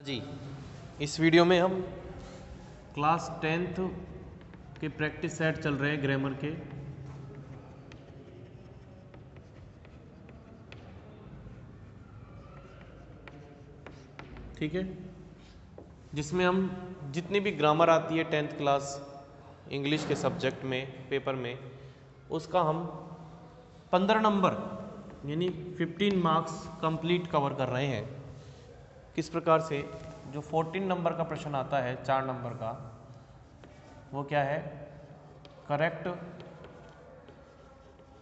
जी, इस वीडियो में हम क्लास 10th के प्रैक्टिस सेट चल रहे हैं ग्रामर के। ठीक है, जिसमें हम जितनी भी ग्रामर आती है 10th क्लास इंग्लिश के सब्जेक्ट में पेपर में, उसका हम 15 नंबर यानी 15 मार्क्स कंप्लीट कवर कर रहे हैं। किस प्रकार से? जो 14 नंबर का प्रश्न आता है 4 नंबर का, वो क्या है? Correct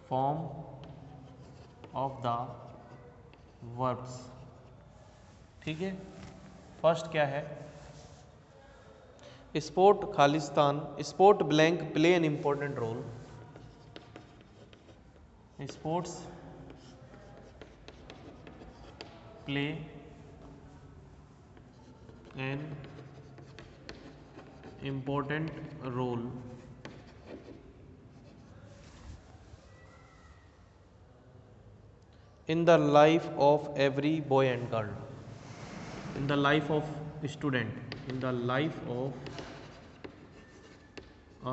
form of the verbs. ठीक है, फर्स्ट क्या है? स्पोर्ट खालिस्तान, sport blank play an important role. Sports play an important role in the life of every boy and girl, in the life of student, in the life of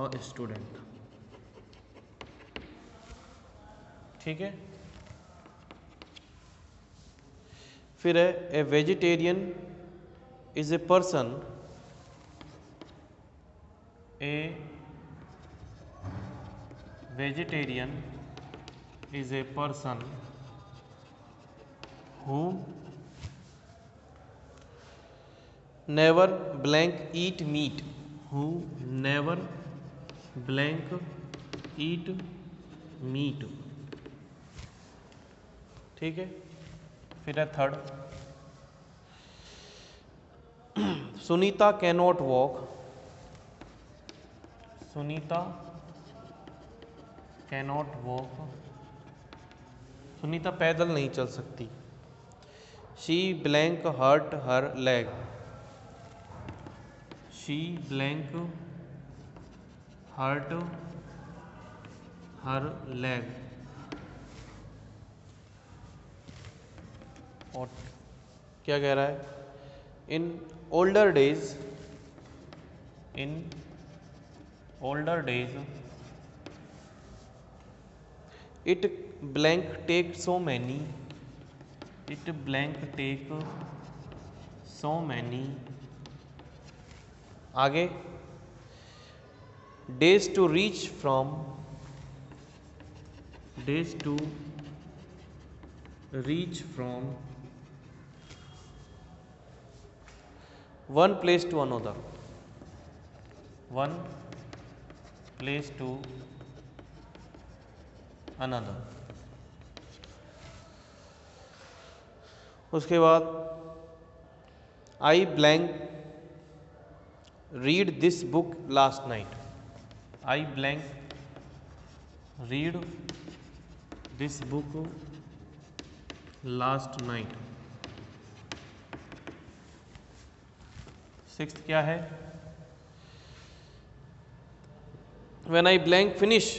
a student। ठीक है, फिर है a vegetarian is a person, a vegetarian is a person who never blank eat meat, who never blank eat meat। ठीक है, फिर है third, Sunita cannot walk, Sunita cannot walk, Sunita पैदल नहीं चल सकती। She blank hurt her leg, she blank hurt her leg. और क्या कह रहा है? In older days, in older days it blank take so many, it blank take so many. आगे, days to reach from, days to reach from one place to another, one place to another. उसके बाद I blank read this book last night, I blank read this book last night. Sixth क्या है? When I blank finish,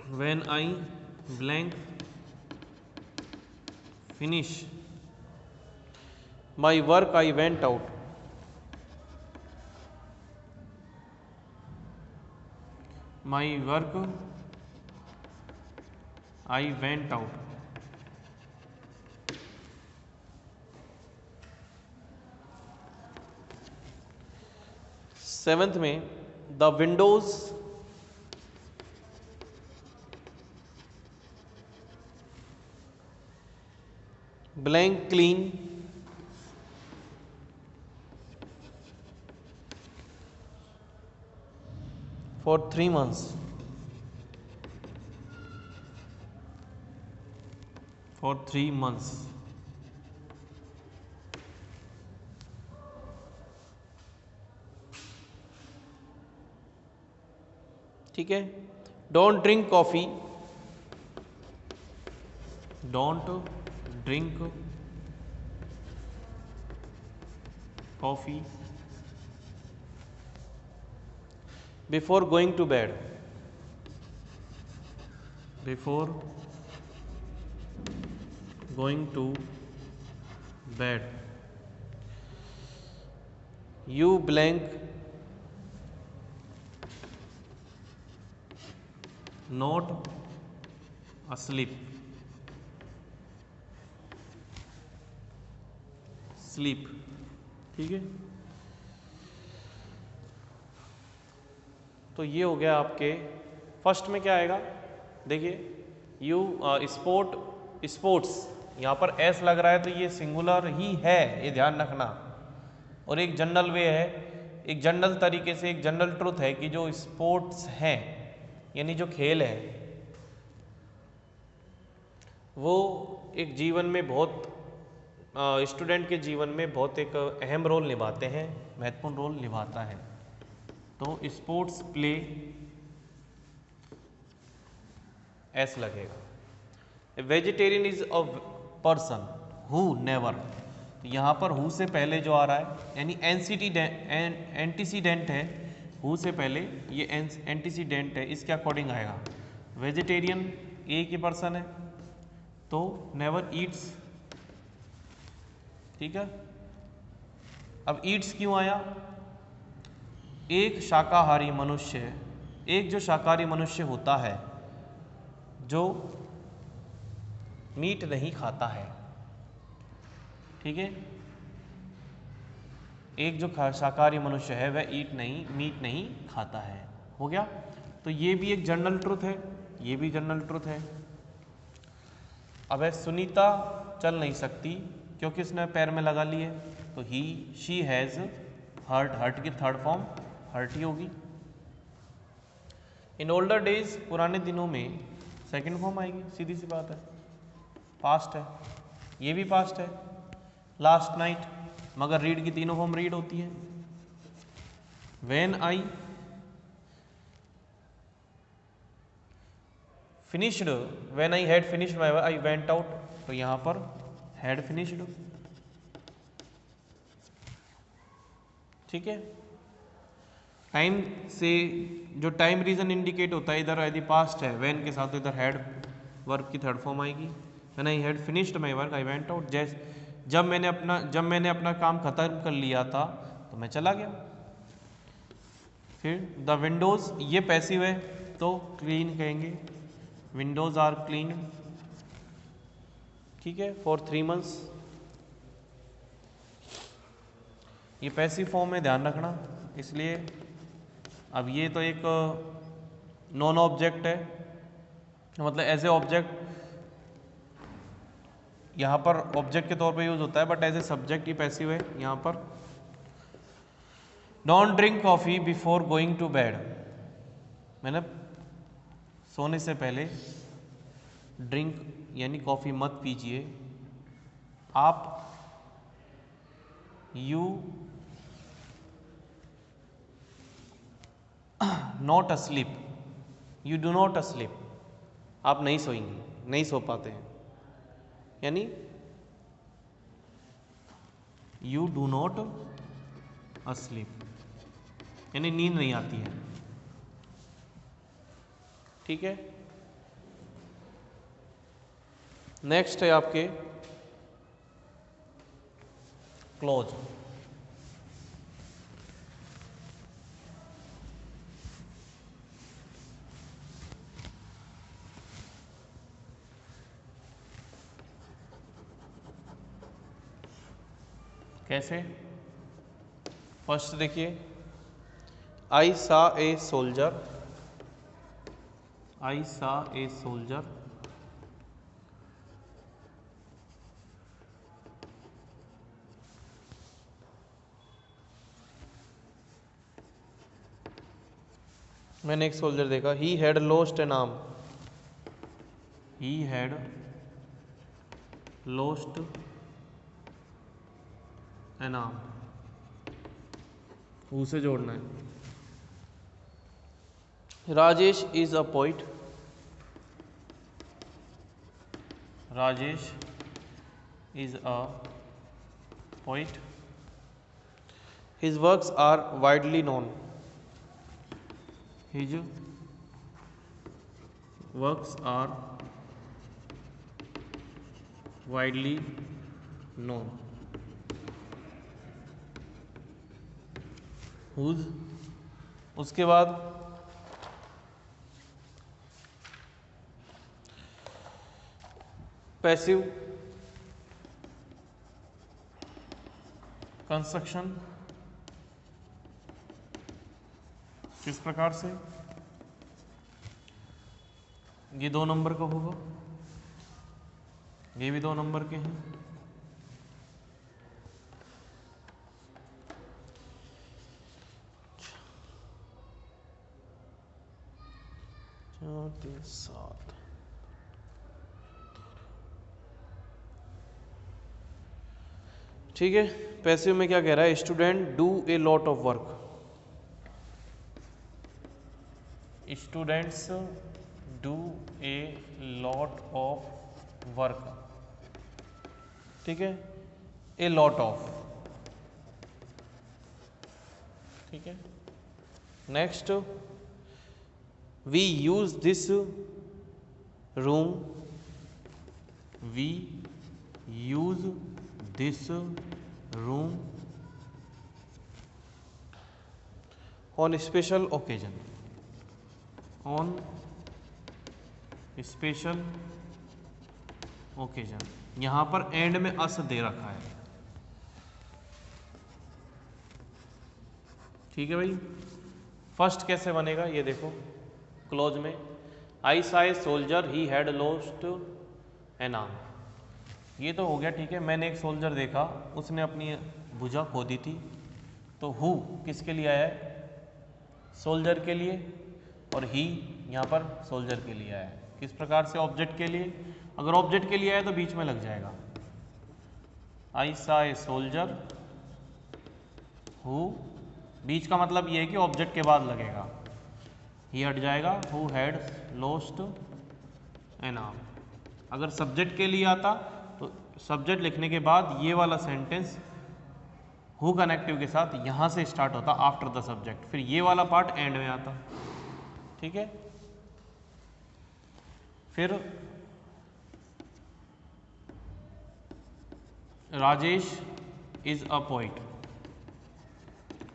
when I blank finish my work I went out, my work I went out. Seventh में the windows blank clean for 3 months, for 3 months। ठीक है, don't drink coffee, don't drink coffee before going to bed, before going to bed. You blank not asleep sleep. ठीक है, तो ये हो गया आपके फर्स्ट में क्या आएगा, देखिए यू स्पोर्ट्स, यहाँ पर एस लग रहा है तो ये सिंगुलर ही है, ये ध्यान रखना। और एक जनरल वे है, एक जनरल तरीके से एक जनरल ट्रुथ है कि जो स्पोर्ट्स हैं यानी जो खेल है वो एक जीवन में बहुत स्टूडेंट के जीवन में बहुत एक अहम रोल निभाते हैं, महत्वपूर्ण रोल निभाता है। तो स्पोर्ट्स प्ले एस लगेगा। Vegetarian is a person who never, यहाँ पर हु से पहले जो आ रहा है यानी एंटीसीडेंट है, हु से पहले ये एंटीसीडेंट है, इसके अकॉर्डिंग आएगा। वेजिटेरियन एक ही पर्सन है तो नेवर ईट्स। ठीक है, अब ईट्स क्यों आया, एक शाकाहारी मनुष्य, एक जो शाकाहारी मनुष्य होता है जो मीट नहीं खाता है। ठीक है, एक जो शाकाहारी मनुष्य है वह मीट नहीं खाता है। हो गया, तो ये भी एक जनरल ट्रुथ है, ये भी जनरल ट्रुथ है। अब है सुनीता चल नहीं सकती क्योंकि इसने पैर में लगा ली है, तो ही शी हैज़ हर्ट, हर्ट की थर्ड फॉर्म हर्ट ही होगी। इन ओल्डर डेज, पुराने दिनों में सेकंड फॉर्म आएगी, सीधी सी बात है, पास्ट है, ये भी पास्ट है। लास्ट नाइट, मगर रीड की तीनों फॉर्म रीड होती है। When I finished, when I had finished my I went out, तो यहां पर हैड फिनिश्ड। ठीक है, टाइम से जो टाइम रीजन इंडिकेट होता है इधर यदि पास्ट है व्हेन के साथ, तो इधर हैड वर्ब की थर्ड फॉर्म आएगी। When I had finished my work I went out, जब मैंने अपना काम खत्म कर लिया था तो मैं चला गया। फिर द विंडोज, ये पैसिव है तो क्लीन कहेंगे, विंडोज आर क्लीन। ठीक है, फॉर 3 months, ये पैसिव फॉर्म में ध्यान रखना, इसलिए अब ये तो एक नॉन ऑब्जेक्ट है, मतलब एज ए ऑब्जेक्ट यहाँ पर ऑब्जेक्ट के तौर पे यूज होता है, बट एज ए सब्जेक्ट ही पैसिव है यहाँ पर। Don't drink coffee before going to bed, मैंने सोने से पहले ड्रिंक यानी कॉफी मत पीजिए आप। You not asleep, you do not asleep, आप नहीं सोएंगे, नहीं सो पाते हैं, यानी यू डू नॉट अस्लीप, यानी नींद नहीं आती है। ठीक है, नेक्स्ट है आपके क्लोज। कैसे, फर्स्ट देखिए, आई सा ए सोल्जर, आई सा ए सोल्जर, मैंने एक सोल्जर देखा। He had lost an arm, he had lost an arm, उसे जोड़ना है। Rajesh is a poet, Rajesh is a poet, his works are widely known, his works are widely known। Whose. उसके बाद passive construction किस प्रकार से, ये 2 नंबर का होगा, ये भी 2 नंबर के हैं। चार 3 7। ठीक है, पैसिव में क्या कह रहा है, student do a lot of work, students do a lot of work. ठीक है, ए लॉट ऑफ। ठीक है, next we use this room, we use this room on special occasion, on special occasion. यहां पर एंड में अस दे रखा है। ठीक है भाई, फर्स्ट कैसे बनेगा ये देखो, क्लोज में आई सा a soldier he had lost an arm, ये तो हो गया। ठीक है, मैंने एक सोल्जर देखा, उसने अपनी भुजा खो दी थी। तो हु किसके लिए आया है, सोल्जर के लिए, और ही यहाँ पर सोल्जर के लिए आया है। किस प्रकार से, ऑब्जेक्ट के लिए। अगर ऑब्जेक्ट के लिए आया तो बीच में लग जाएगा, आई सा ए सोल्जर हु, बीच का मतलब ये है कि ऑब्जेक्ट के बाद लगेगा, ही हट जाएगा, who had lost an arm. अगर सब्जेक्ट के लिए आता तो सब्जेक्ट लिखने के बाद ये वाला सेंटेंस हु कनेक्टिव के साथ यहां से स्टार्ट होता आफ्टर द सब्जेक्ट, फिर ये वाला पार्ट एंड में आता। ठीक है, फिर Rajesh is a poet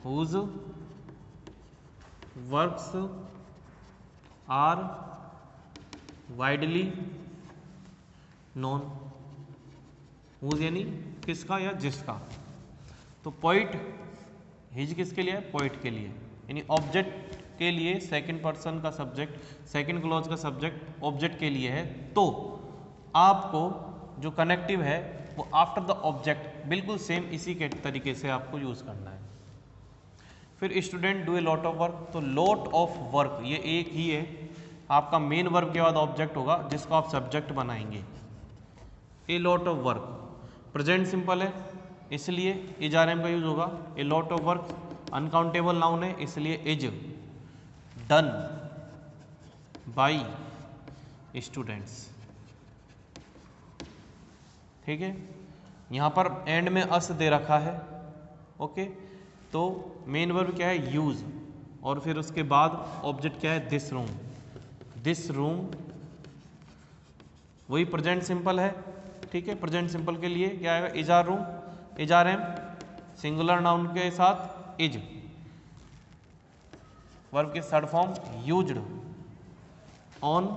whose works are widely known, whose यानी किसका या जिसका। तो पोइट, हिज किसके लिए है, पोइट के लिए, यानी ऑब्जेक्ट के लिए सेकंड पर्सन का सब्जेक्ट, सेकंड क्लॉज का सब्जेक्ट ऑब्जेक्ट के लिए है। तो आपको जो कनेक्टिव है वो आफ्टर द ऑब्जेक्ट बिल्कुल सेम इसी के तरीके से आपको यूज करना है। फिर student do a lot of work, तो लॉट ऑफ वर्क ये एक ही है, आपका मेन वर्ब के बाद ऑब्जेक्ट होगा जिसको आप सब्जेक्ट बनाएंगे। ए lot of work present simple है इसलिए इज आर एम का यूज होगा। ए lot of work uncountable noun है इसलिए इज डन बाई स्टूडेंट्स। ठीक है, यहां पर एंड में अस दे रखा है। ओके, तो मेन वर्ब क्या है, यूज, और फिर उसके बाद ऑब्जेक्ट क्या है, दिस रूम। दिस रूम वही प्रेजेंट सिंपल है। ठीक है, प्रेजेंट सिंपल के लिए क्या आएगा, is are room, is are am, singular noun के साथ इज, वर्ब के third form used on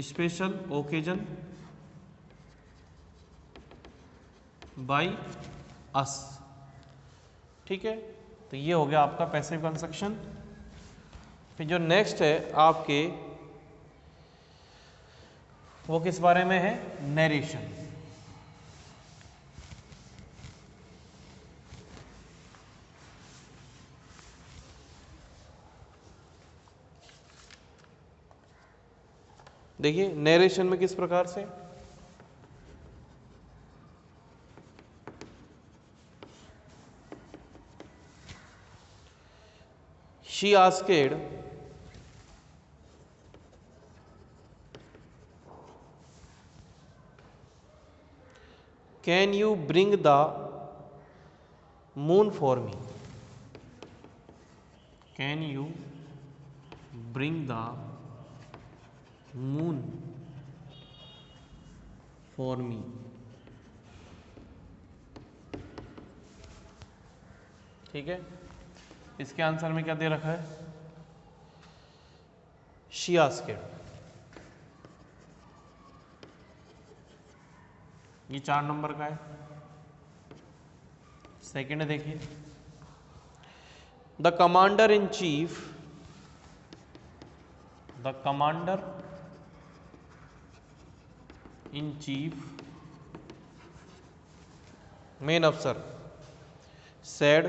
special occasion by us. ठीक है, तो ये हो गया आपका पैसिव कंस्ट्रक्शन। फिर जो नेक्स्ट है आपके, वो किस बारे में है, नरेशन। देखिए नरेशन में किस प्रकार से, she asked can you bring the moon for me, can you bring the moon for me. ठीक है, इसके आंसर में क्या दे रखा है? She asked. ये 4 नंबर का है। सेकंड देखिए, the commander in chief, the commander in chief, main अफसर, said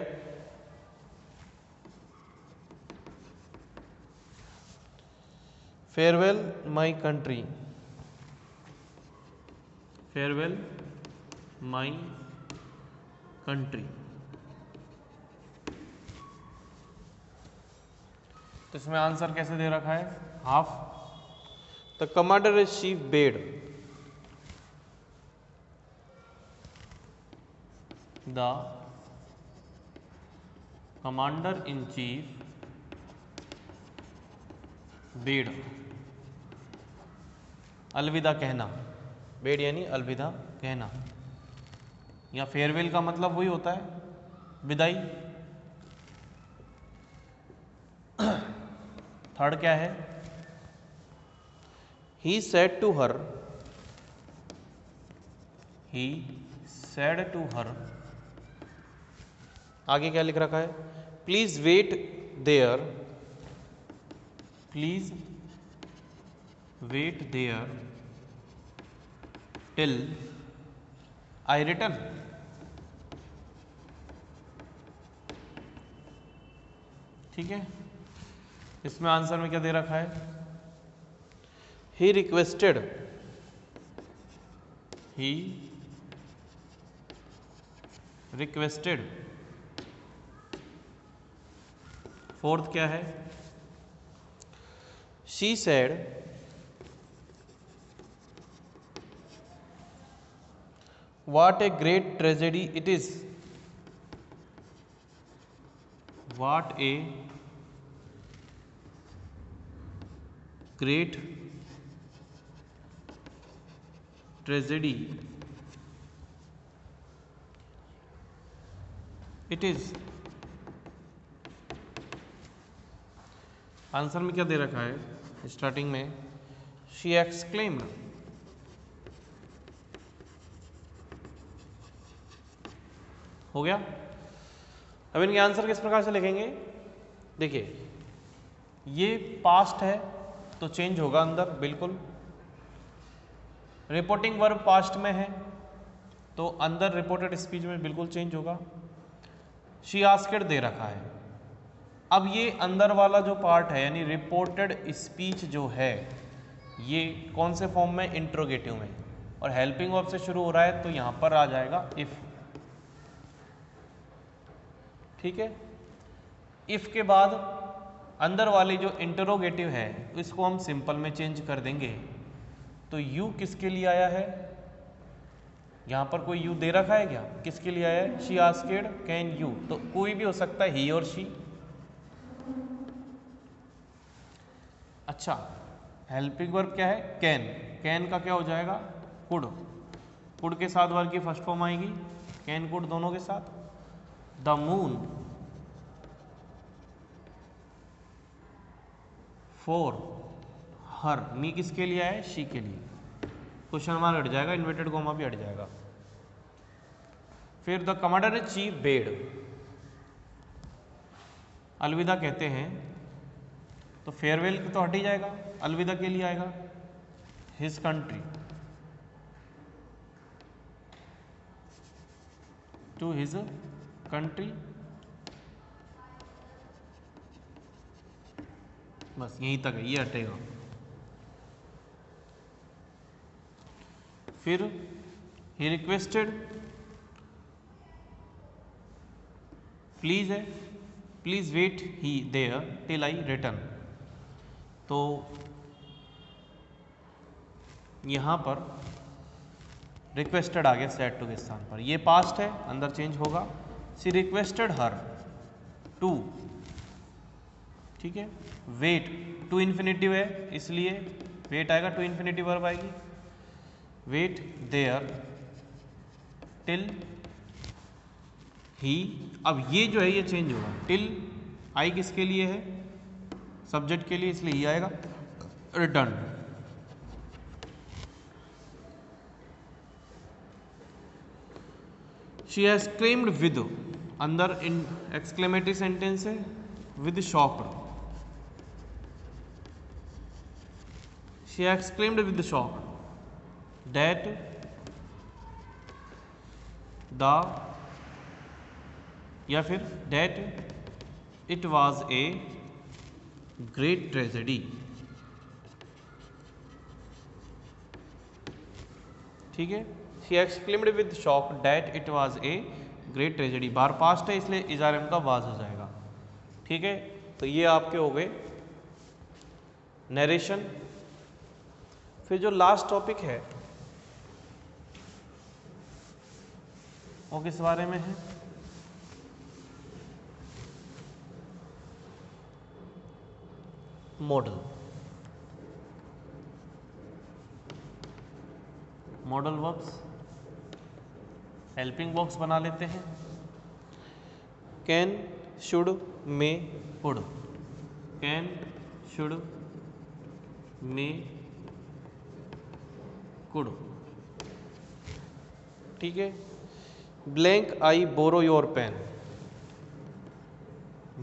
farewell my country, farewell my country। तो इसमें आंसर कैसे दे रखा है? Half. The commander in chief bed, the commander in chief bed, अलविदा कहना, बेड यानी अलविदा कहना, या फेयरवेल का मतलब वही होता है, विदाई। थर्ड क्या है? He said to her, he said to her, आगे क्या लिख रखा है? Please wait there, please wait there till I return. ठीक है, इसमें आंसर में क्या दे रखा है? He requested, he requested. Fourth क्या है? She said what a great tragedy it is, what a great tragedy it is. Answer में क्या दे रखा है? स्टार्टिंग में शी एक्सक्लेम्ड, हो गया। अब इनके आंसर किस प्रकार से लिखेंगे? देखिए, ये पास्ट है तो चेंज होगा अंदर, बिल्कुल। रिपोर्टिंग वर्ब पास्ट में है तो अंदर रिपोर्टेड स्पीच में बिल्कुल चेंज होगा। शी आस्क्ड दे रखा है। अब ये अंदर वाला जो पार्ट है यानी रिपोर्टेड स्पीच जो है ये कौन से फॉर्म में? इंट्रोगेटिव में, और हेल्पिंग वर्ब से शुरू हो रहा है तो यहां पर आ जाएगा इफ। ठीक है, इफ के बाद अंदर वाली जो इंटरोगेटिव है इसको हम सिंपल में चेंज कर देंगे। तो यू किसके लिए आया है? यहां पर कोई यू दे रखा है क्या? किसके लिए आया है? शी आस्क्ड कैन यू, तो कोई भी हो सकता है, ही और शी। अच्छा, हेल्पिंग वर्ब क्या है? कैन। कैन का क्या हो जाएगा? कुड। कुड के साथ वर्ब की फर्स्ट फॉर्म आएगी, कैन कुड दोनों के साथ। द मून फॉर हर, मी किसके लिए है? शी के लिए। क्वेश्चन मार्क हट जाएगा, इन्वर्टेड कॉमा भी हट जाएगा। फिर the commander in chief bed, अलविदा कहते हैं तो फेयरवेल तो हट ही जाएगा, अलविदा के लिए आएगा his country, to his country. बस यहीं तक है, ये हटेगा। फिर ही रिक्वेस्टेड, प्लीज है, please wait he there till I return. तो यहां पर रिक्वेस्टेड आ गया सेड टू के स्थान पर, ये पास्ट है अंदर चेंज होगा। सी रिक्वेस्टेड हर टू, ठीक है। वेट टू इन्फिनिटिव है इसलिए वेट आएगा, टू इन्फिनिटिव वर्ब आएगी। वेट देयर टिल ही। अब ये जो है ये चेंज होगा, टिल आई किसके लिए है, सब्जेक्ट के लिए, इसलिए ही आएगा। Return, she has screamed with, अंदर इन एक्सक्लेमेटरी सेंटेंस है, with shocked, she exclaimed with shocked that the, या फिर that it was a great tragedy. ठीक है, she exclaimed with shock that it was a great tragedy, bar past है इसलिए इजारम का was हो जाएगा। ठीक है, तो ये आपके हो गए नरेशन। फिर जो लास्ट टॉपिक है वो किस बारे में है, modal. Modal verbs, helping box बना लेते हैं। Can, should, may, could, can, should, may, could. ठीक है, blank I borrow your pen,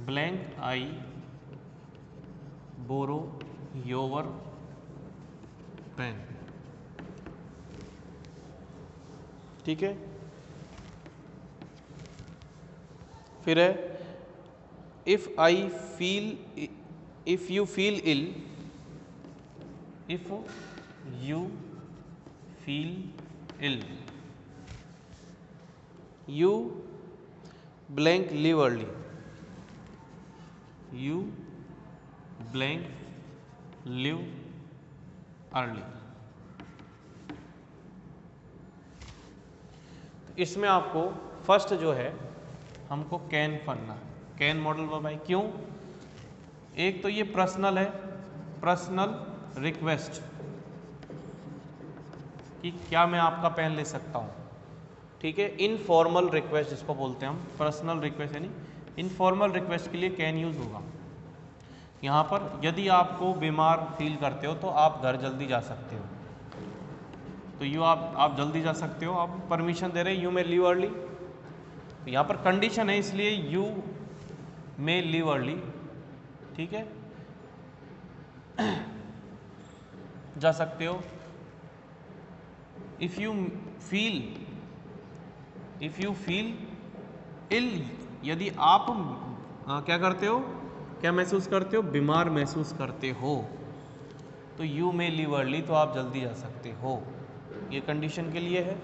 blank I borrow your pen. ठीक है, फिर है if I feel, if you feel ill, if you feel ill, you blank leave early, you blank leave early. इसमें आपको first जो है हमको कैन पढ़ना है, कैन मॉडल वर्ब है। क्यों, एक तो ये पर्सनल है, पर्सनल रिक्वेस्ट कि क्या मैं आपका पेन ले सकता हूँ। ठीक है, इनफॉर्मल रिक्वेस्ट जिसको बोलते हैं हम, पर्सनल रिक्वेस्ट यानी इनफॉर्मल रिक्वेस्ट के लिए कैन यूज होगा। यहाँ पर यदि आपको बीमार फील करते हो तो आप घर जल्दी जा सकते हो, तो यू आप जल्दी जा सकते हो, आप परमिशन दे रहे हैं, यू मे लीव अर्ली। तो यहाँ पर कंडीशन है इसलिए यू मे लीव अर्ली। ठीक है, जा सकते हो। इफ यू फील इल, यदि आप क्या करते हो, क्या महसूस करते हो, बीमार महसूस करते हो, तो यू मे लीव अर्ली, तो आप जल्दी जा सकते हो। ये कंडीशन के लिए है।